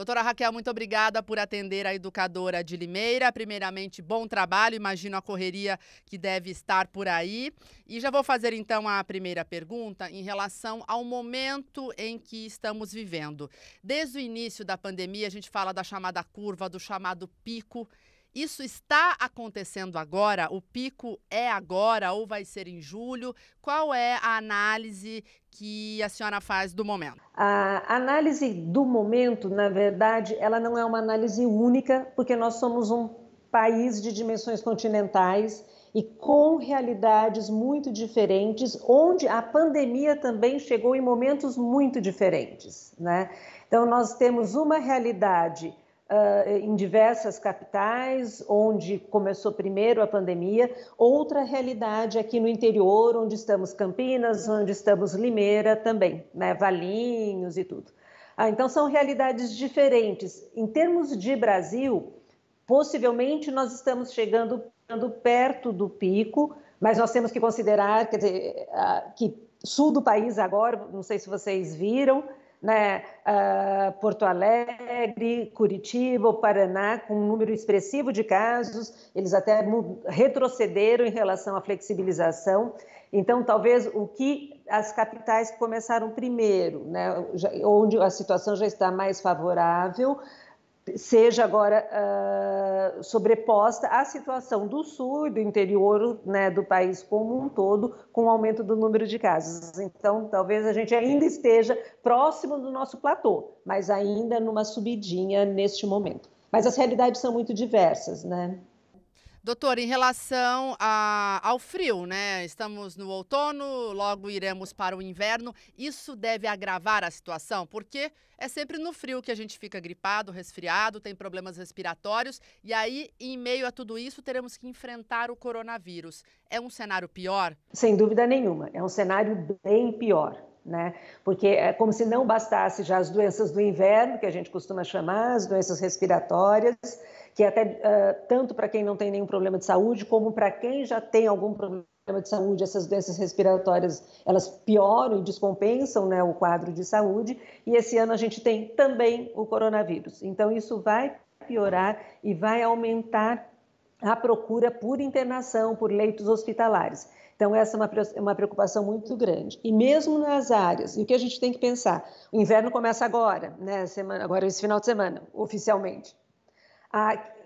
Doutora Raquel, muito obrigada por atender a educadora de Limeira. Primeiramente, bom trabalho, imagino a correria que deve estar por aí. E já vou fazer então a primeira pergunta em relação ao momento em que estamos vivendo. Desde o início da pandemia, a gente fala da chamada curva, do chamado pico. Isso está acontecendo agora? O pico é agora ou vai ser em julho? Qual é a análise que a senhora faz do momento? A análise do momento, na verdade, ela não é uma análise única, porque nós somos um país de dimensões continentais e com realidades muito diferentes, onde a pandemia também chegou em momentos muito diferentes, né? Então, nós temos uma realidade em diversas capitais, onde começou primeiro a pandemia, outra realidade aqui no interior, onde estamos Campinas, onde estamos Limeira também, né? Valinhos e tudo. Então são realidades diferentes. Em termos de Brasil, possivelmente nós estamos chegando perto do pico, mas nós temos que considerar, quer dizer, que sul do país agora, não sei se vocês viram, né, Porto Alegre, Curitiba, o Paraná, com um número expressivo de casos, eles até retrocederam em relação à flexibilização. Então, talvez o que as capitais que começaram primeiro, né, onde a situação já está mais favorável, seja agora sobreposta à situação do sul e do interior, né, do país como um todo, com o aumento do número de casos. Então, talvez a gente ainda esteja próximo do nosso platô, mas ainda numa subidinha neste momento. Mas as realidades são muito diversas, né? Doutor, em relação ao frio, né? Estamos no outono, logo iremos para o inverno. Isso deve agravar a situação, porque é sempre no frio que a gente fica gripado, resfriado, tem problemas respiratórios. E aí, em meio a tudo isso, teremos que enfrentar o coronavírus. É um cenário pior? Sem dúvida nenhuma, é um cenário bem pior, né? Porque é como se não bastasse já as doenças do inverno, que a gente costuma chamar, as doenças respiratórias, que até tanto para quem não tem nenhum problema de saúde, como para quem já tem algum problema de saúde, essas doenças respiratórias, elas pioram e descompensam, né, o quadro de saúde, e esse ano a gente tem também o coronavírus. Então isso vai piorar e vai aumentar a procura por internação, por leitos hospitalares. Então, essa é uma preocupação muito grande. E mesmo nas áreas, e o que a gente tem que pensar? O inverno começa agora, né? Agora esse final de semana, oficialmente.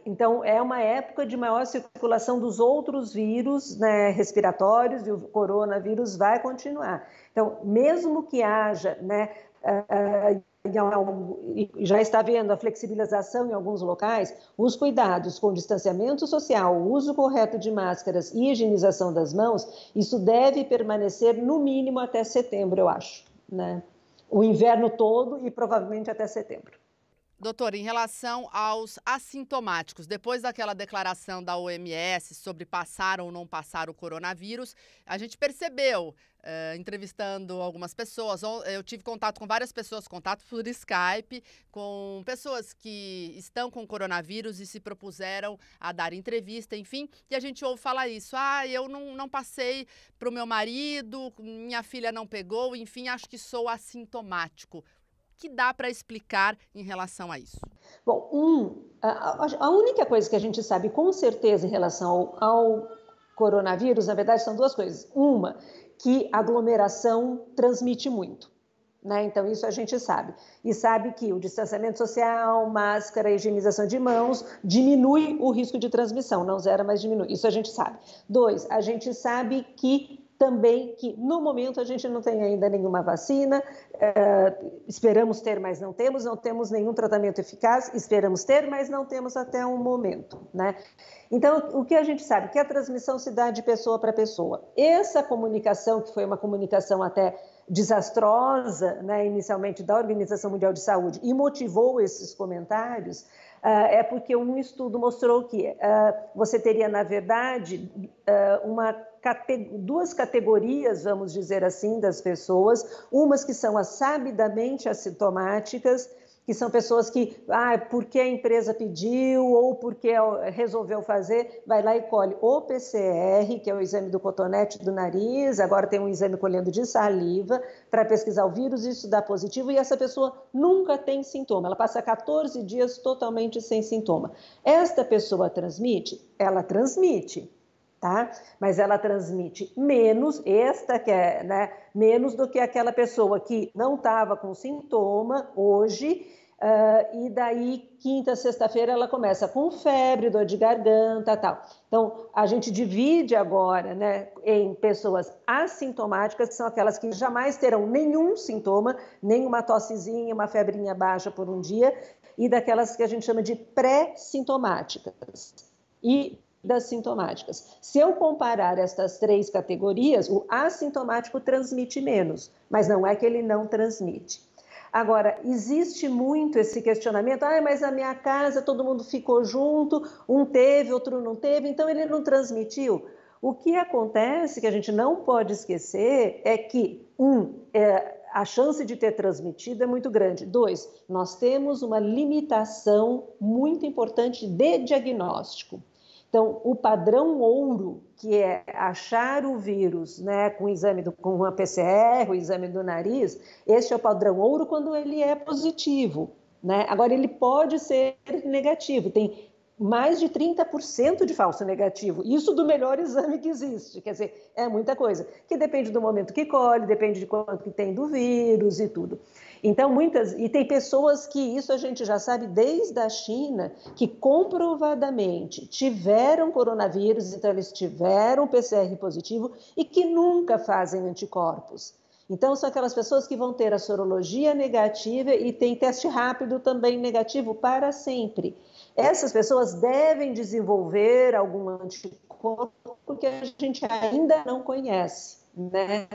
Então, é uma época de maior circulação dos outros vírus, né, respiratórios, e o coronavírus vai continuar. Então, mesmo que haja, né, já está havendo a flexibilização em alguns locais, os cuidados com distanciamento social, o uso correto de máscaras e higienização das mãos, isso deve permanecer no mínimo até setembro, eu acho, né? O inverno todo e provavelmente até setembro. Doutor, em relação aos assintomáticos, depois daquela declaração da OMS sobre passar ou não passar o coronavírus, a gente percebeu, entrevistando algumas pessoas, eu tive contato com várias pessoas, contato por Skype, com pessoas que estão com coronavírus e se propuseram a dar entrevista, enfim, e a gente ouve falar isso, eu não passei para o meu marido, minha filha não pegou, enfim, acho que sou assintomático. Que dá para explicar em relação a isso? Bom, a única coisa que a gente sabe com certeza em relação ao coronavírus, na verdade, são duas coisas. Uma, que aglomeração transmite muito, né? Então, isso a gente sabe. E sabe que o distanciamento social, máscara, higienização de mãos, diminui o risco de transmissão, não zera, mas diminui. Isso a gente sabe. Dois, a gente sabe que também que no momento a gente não tem ainda nenhuma vacina, esperamos ter, mas não temos nenhum tratamento eficaz, esperamos ter, mas não temos até um momento, né? Então, o que a gente sabe? Que a transmissão se dá de pessoa para pessoa. Essa comunicação, que foi uma comunicação até desastrosa, né, inicialmente da Organização Mundial de Saúde, e motivou esses comentários, é porque um estudo mostrou que você teria, na verdade, duas categorias, vamos dizer assim, das pessoas, umas que são as sabidamente assintomáticas que são pessoas que, porque a empresa pediu ou porque resolveu fazer, vai lá e colhe o PCR, que é o exame do cotonete do nariz, agora tem um exame colhendo de saliva para pesquisar o vírus, isso dá positivo, e essa pessoa nunca tem sintoma, ela passa 14 dias totalmente sem sintoma. Esta pessoa transmite? Ela transmite. Tá? Mas ela transmite menos, menos do que aquela pessoa que não estava com sintoma hoje, e daí quinta, sexta-feira ela começa com febre, dor de garganta, tal. Então, a gente divide agora, né, em pessoas assintomáticas, que são aquelas que jamais terão nenhum sintoma, nem uma tossezinha, uma febrinha baixa por um dia, e daquelas que a gente chama de pré-sintomáticas. E das sintomáticas. Se eu comparar estas três categorias, o assintomático transmite menos, mas não é que ele não transmite. Agora, existe muito esse questionamento, mas na minha casa todo mundo ficou junto, um teve, outro não teve, então ele não transmitiu. O que acontece, que a gente não pode esquecer, é que, a chance de ter transmitido é muito grande. 2, nós temos uma limitação muito importante de diagnóstico. Então, o padrão ouro, que é achar o vírus, né, com uma PCR, o exame do nariz, este é o padrão ouro quando ele é positivo, né? Agora, ele pode ser negativo, tem mais de 30% de falso negativo, isso do melhor exame que existe, quer dizer, é muita coisa, que depende do momento que colhe, depende de quanto que tem do vírus e tudo. Então, e tem pessoas que, isso a gente já sabe desde a China, que comprovadamente tiveram coronavírus, então eles tiveram PCR positivo e que nunca fazem anticorpos. Então, são aquelas pessoas que vão ter a sorologia negativa e tem teste rápido também negativo para sempre. Essas pessoas devem desenvolver algum anticorpo porque a gente ainda não conhece, né?